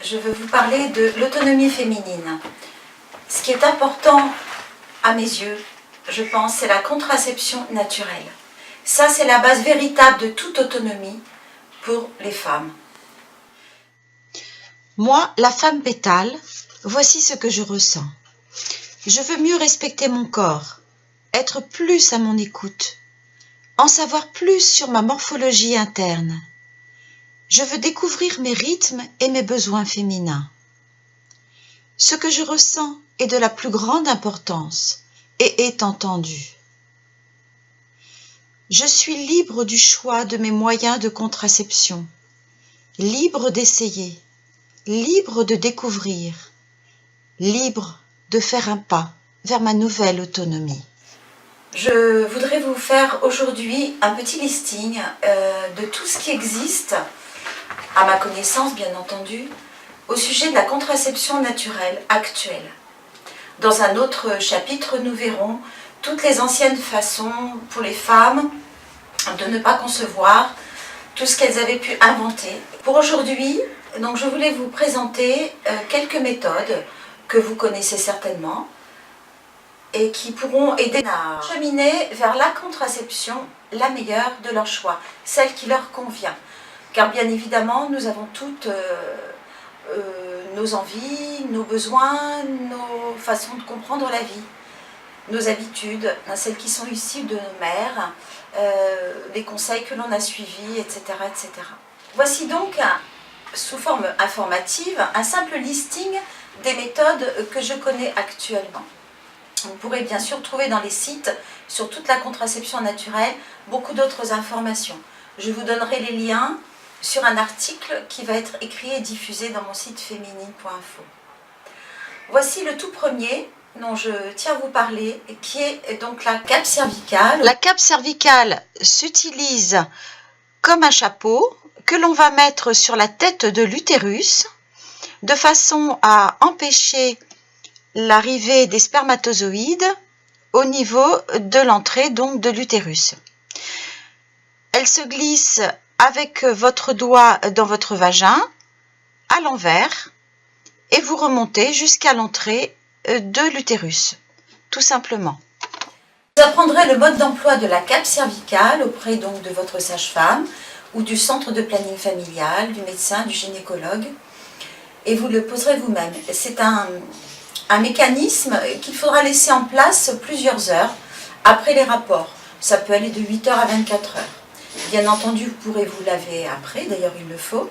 je veux vous parler de l'autonomie féminine. Ce qui est important à mes yeux, je pense, c'est la contraception naturelle. Ça, c'est la base véritable de toute autonomie pour les femmes. Moi, la femme pétale, voici ce que je ressens. Je veux mieux respecter mon corps, être plus à mon écoute, en savoir plus sur ma morphologie interne. Je veux découvrir mes rythmes et mes besoins féminins. Ce que je ressens est de la plus grande importance et est entendu. Je suis libre du choix de mes moyens de contraception, libre d'essayer, libre de découvrir, libre de faire un pas vers ma nouvelle autonomie. Je voudrais vous faire aujourd'hui un petit listing de tout ce qui existe, à ma connaissance bien entendu, au sujet de la contraception naturelle actuelle. Dans un autre chapitre, nous verrons toutes les anciennes façons pour les femmes de ne pas concevoir, tout ce qu'elles avaient pu inventer. Pour aujourd'hui, donc, je voulais vous présenter quelques méthodes que vous connaissez certainement et qui pourront aider à cheminer vers la contraception la meilleure de leur choix, celle qui leur convient. Car bien évidemment, nous avons toutes nos envies, nos besoins, nos façons de comprendre la vie, nos habitudes, celles qui sont issues de nos mères, les conseils que l'on a suivis, etc., etc. Voici donc, sous forme informative, un simple listing des méthodes que je connais actuellement. Vous pourrez bien sûr trouver dans les sites sur toute la contraception naturelle beaucoup d'autres informations. Je vous donnerai les liens sur un article qui va être écrit et diffusé dans mon site féminine.info. Voici le tout premier dont je tiens à vous parler, qui est donc la cape cervicale. La cape cervicale s'utilise comme un chapeau que l'on va mettre sur la tête de l'utérus de façon à empêcher l'arrivée des spermatozoïdes au niveau de l'entrée donc de l'utérus. Elle se glisse avec votre doigt dans votre vagin à l'envers et vous remontez jusqu'à l'entrée de l'utérus, tout simplement. Vous apprendrez le mode d'emploi de la cape cervicale auprès donc de votre sage-femme ou du centre de planning familial, du médecin, du gynécologue, et vous le poserez vous-même. C'est un mécanisme qu'il faudra laisser en place plusieurs heures après les rapports. Ça peut aller de 8 heures à 24 heures. Bien entendu, vous pourrez vous laver après, d'ailleurs il le faut,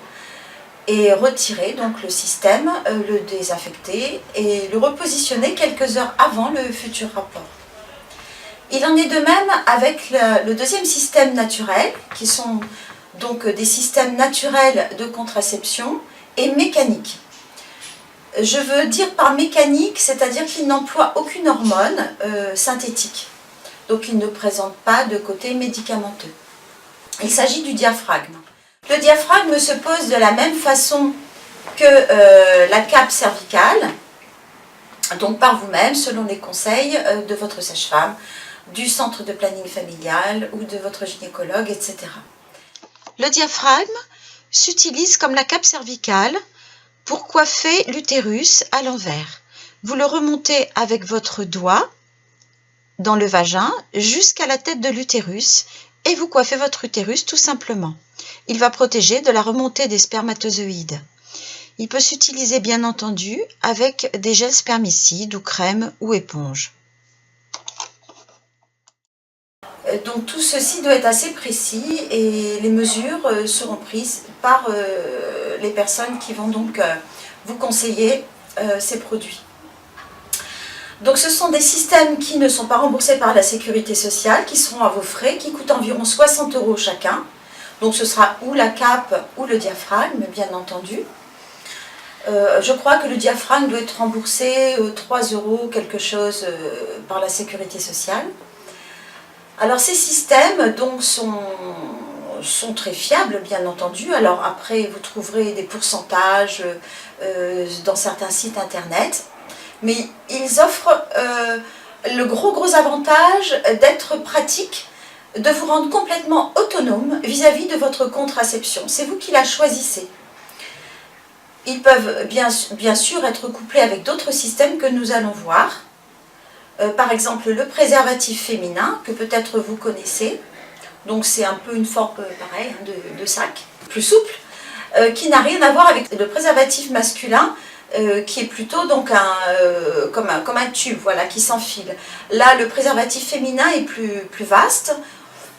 et retirer donc le système, le désinfecter et le repositionner quelques heures avant le futur rapport. Il en est de même avec le deuxième système naturel, qui sont donc des systèmes naturels de contraception et mécaniques. Je veux dire par mécanique, c'est-à-dire qu'il n'emploie aucune hormone synthétique, donc il ne présente pas de côté médicamenteux. Il s'agit du diaphragme. Le diaphragme se pose de la même façon que la cape cervicale, donc par vous-même, selon les conseils de votre sage-femme, du centre de planning familial ou de votre gynécologue, etc. Le diaphragme s'utilise comme la cape cervicale pour coiffer l'utérus à l'envers. Vous le remontez avec votre doigt dans le vagin jusqu'à la tête de l'utérus et vous coiffez votre utérus tout simplement. Il va protéger de la remontée des spermatozoïdes. Il peut s'utiliser bien entendu avec des gels spermicides ou crèmes ou éponges. Donc tout ceci doit être assez précis et les mesures seront prises par les personnes qui vont donc vous conseiller ces produits. Donc ce sont des systèmes qui ne sont pas remboursés par la sécurité sociale, qui seront à vos frais, qui coûtent environ 60 € chacun. Donc ce sera ou la cape ou le diaphragme, bien entendu. Je crois que le diaphragme doit être remboursé 3 € quelque chose par la sécurité sociale. Alors ces systèmes donc sont très fiables, bien entendu. Alors après, vous trouverez des pourcentages dans certains sites internet. Mais ils offrent le gros avantage d'être pratiques, de vous rendre complètement autonome vis-à-vis de votre contraception. C'est vous qui la choisissez. Ils peuvent bien sûr être couplés avec d'autres systèmes que nous allons voir. Par exemple, le préservatif féminin, que peut-être vous connaissez. Donc c'est un peu une forme pareille de sac, plus souple, qui n'a rien à voir avec le préservatif masculin, qui est plutôt donc comme un tube, voilà, qui s'enfile. Là, le préservatif féminin est plus vaste.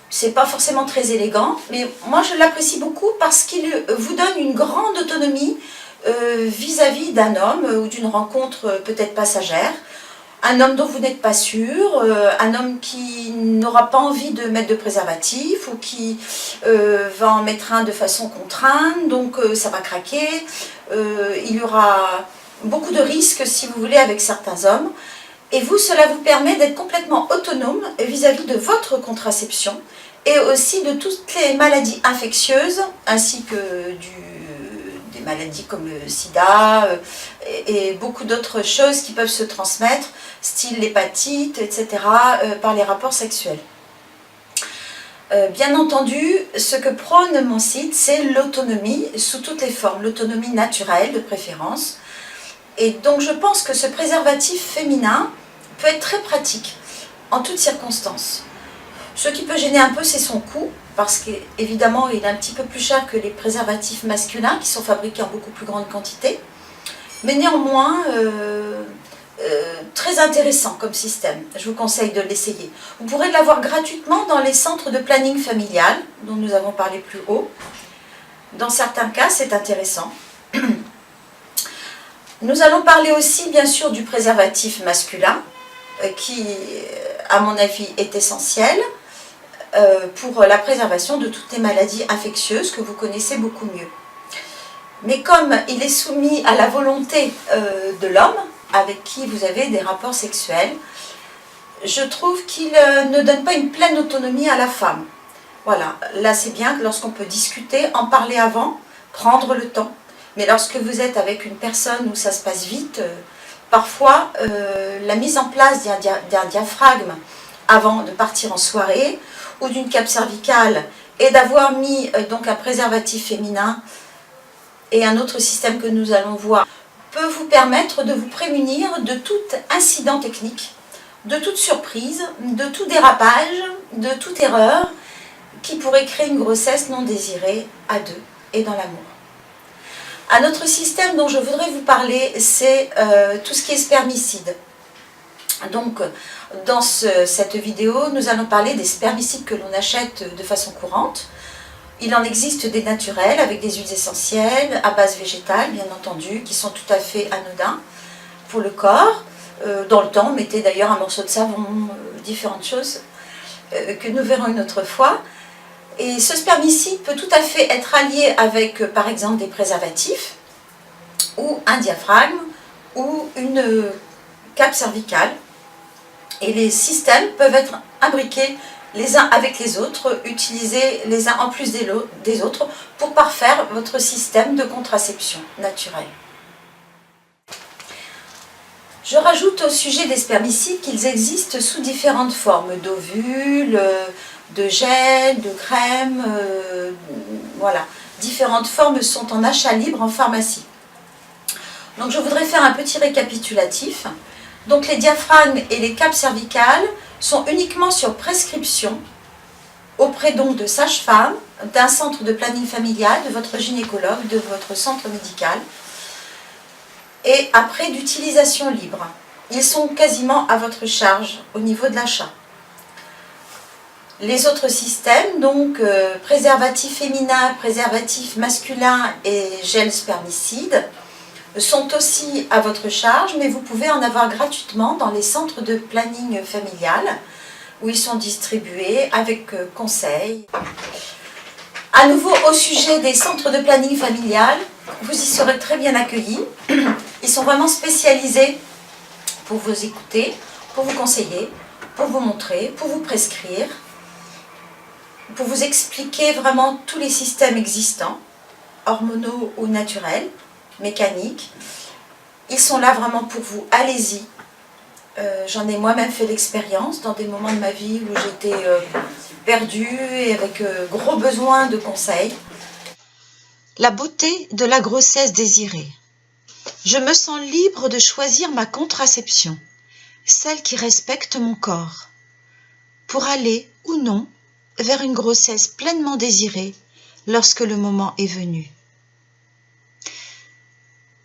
C'est pas forcément très élégant, mais moi je l'apprécie beaucoup parce qu'il vous donne une grande autonomie vis-à-vis d'un homme ou d'une rencontre peut-être passagère. Un homme dont vous n'êtes pas sûr, un homme qui n'aura pas envie de mettre de préservatif ou qui va en mettre un de façon contrainte, donc ça va craquer. Il y aura beaucoup de risques, si vous voulez, avec certains hommes. Et vous, cela vous permet d'être complètement autonome vis-à-vis de votre contraception et aussi de toutes les maladies infectieuses, ainsi que des maladies comme le sida et beaucoup d'autres choses qui peuvent se transmettre, style l'hépatite, etc., par les rapports sexuels. Bien entendu, ce que prône mon site, c'est l'autonomie sous toutes les formes, l'autonomie naturelle de préférence. Et donc je pense que ce préservatif féminin peut être très pratique en toutes circonstances. Ce qui peut gêner un peu, c'est son coût, parce qu'évidemment il est un petit peu plus cher que les préservatifs masculins qui sont fabriqués en beaucoup plus grande quantité, mais néanmoins très intéressant comme système. Je vous conseille de l'essayer. Vous pourrez l'avoir gratuitement dans les centres de planning familial dont nous avons parlé plus haut. Dans certains cas, c'est intéressant. Nous allons parler aussi bien sûr du préservatif masculin qui, à mon avis, est essentiel pour la préservation de toutes les maladies infectieuses que vous connaissez beaucoup mieux. Mais comme il est soumis à la volonté de l'homme avec qui vous avez des rapports sexuels, je trouve qu'il ne donne pas une pleine autonomie à la femme. Voilà, là c'est bien que lorsqu'on peut discuter, en parler avant, prendre le temps. Mais lorsque vous êtes avec une personne où ça se passe vite, parfois la mise en place d'un diaphragme avant de partir en soirée ou d'une cape cervicale et d'avoir mis donc un préservatif féminin et un autre système que nous allons voir peut vous permettre de vous prémunir de tout incident technique, de toute surprise, de tout dérapage, de toute erreur qui pourrait créer une grossesse non désirée à deux et dans l'amour. Un autre système dont je voudrais vous parler, c'est tout ce qui est spermicide. Donc, dans cette vidéo, nous allons parler des spermicides que l'on achète de façon courante. Il en existe des naturels avec des huiles essentielles à base végétale, bien entendu, qui sont tout à fait anodins pour le corps. Dans le temps, mettez d'ailleurs un morceau de savon, différentes choses que nous verrons une autre fois. Et ce spermicide peut tout à fait être allié avec, par exemple, des préservatifs, ou un diaphragme, ou une cape cervicale. Et les systèmes peuvent être imbriqués les uns avec les autres, utilisés les uns en plus des autres, pour parfaire votre système de contraception naturelle. Je rajoute au sujet des spermicides qu'ils existent sous différentes formes, d'ovules, de gel, de crème, voilà. Différentes formes sont en achat libre en pharmacie. Donc je voudrais faire un petit récapitulatif. Donc les diaphragmes et les capes cervicales sont uniquement sur prescription auprès donc de sages-femmes, d'un centre de planning familial, de votre gynécologue, de votre centre médical, et après d'utilisation libre. Ils sont quasiment à votre charge au niveau de l'achat. Les autres systèmes, donc préservatif féminin, préservatif masculin et gel spermicide, sont aussi à votre charge, mais vous pouvez en avoir gratuitement dans les centres de planning familial, où ils sont distribués avec conseils. À nouveau, au sujet des centres de planning familial, vous y serez très bien accueillis. Ils sont vraiment spécialisés pour vous écouter, pour vous conseiller, pour vous montrer, pour vous prescrire, pour vous expliquer vraiment tous les systèmes existants, hormonaux ou naturels, mécaniques. Ils sont là vraiment pour vous, allez-y. J'en ai moi-même fait l'expérience dans des moments de ma vie où j'étais perdue et avec gros besoin de conseils. La beauté de la grossesse désirée. Je me sens libre de choisir ma contraception, celle qui respecte mon corps, pour aller ou non vers une grossesse pleinement désirée lorsque le moment est venu.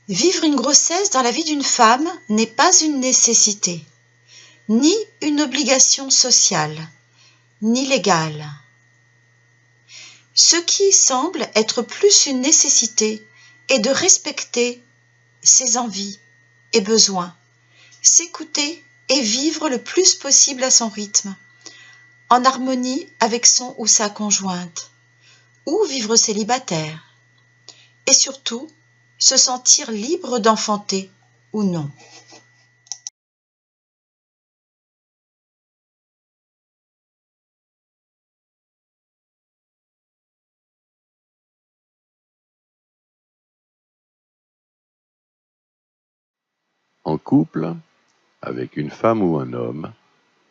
Vivre une grossesse dans la vie d'une femme n'est pas une nécessité, ni une obligation sociale, ni légale. Ce qui semble être plus une nécessité est de respecter ses envies et besoins, s'écouter et vivre le plus possible à son rythme, en harmonie avec son ou sa conjointe, ou vivre célibataire, et surtout se sentir libre d'enfanter ou non. En couple, avec une femme ou un homme,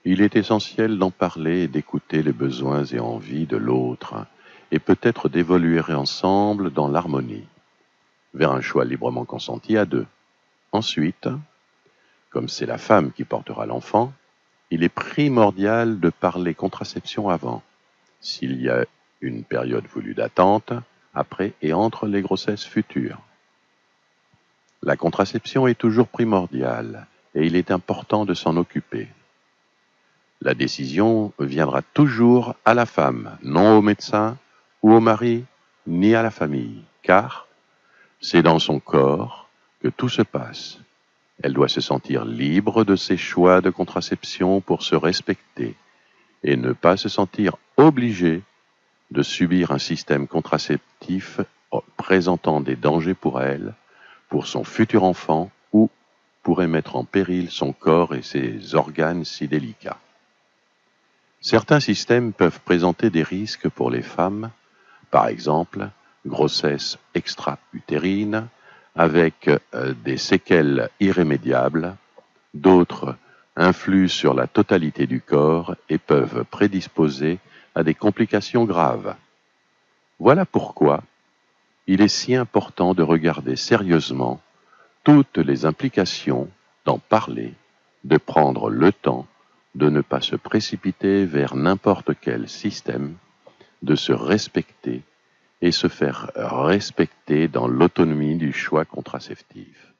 il est essentiel d'en parler et d'écouter les besoins et envies de l'autre, et peut-être d'évoluer ensemble dans l'harmonie, vers un choix librement consenti à deux. Ensuite, comme c'est la femme qui portera l'enfant, il est primordial de parler contraception avant, s'il y a une période voulue d'attente, après et entre les grossesses futures. La contraception est toujours primordiale et il est important de s'en occuper. La décision viendra toujours à la femme, non au médecin ou au mari, ni à la famille, car c'est dans son corps que tout se passe. Elle doit se sentir libre de ses choix de contraception pour se respecter et ne pas se sentir obligée de subir un système contraceptif présentant des dangers pour elle, pour son futur enfant ou pourrait mettre en péril son corps et ses organes si délicats. Certains systèmes peuvent présenter des risques pour les femmes, par exemple grossesse extra-utérine avec des séquelles irrémédiables, d'autres influent sur la totalité du corps et peuvent prédisposer à des complications graves. Voilà pourquoi il est si important de regarder sérieusement toutes les implications, d'en parler, de prendre le temps, de ne pas se précipiter vers n'importe quel système, de se respecter et se faire respecter dans l'autonomie du choix contraceptif.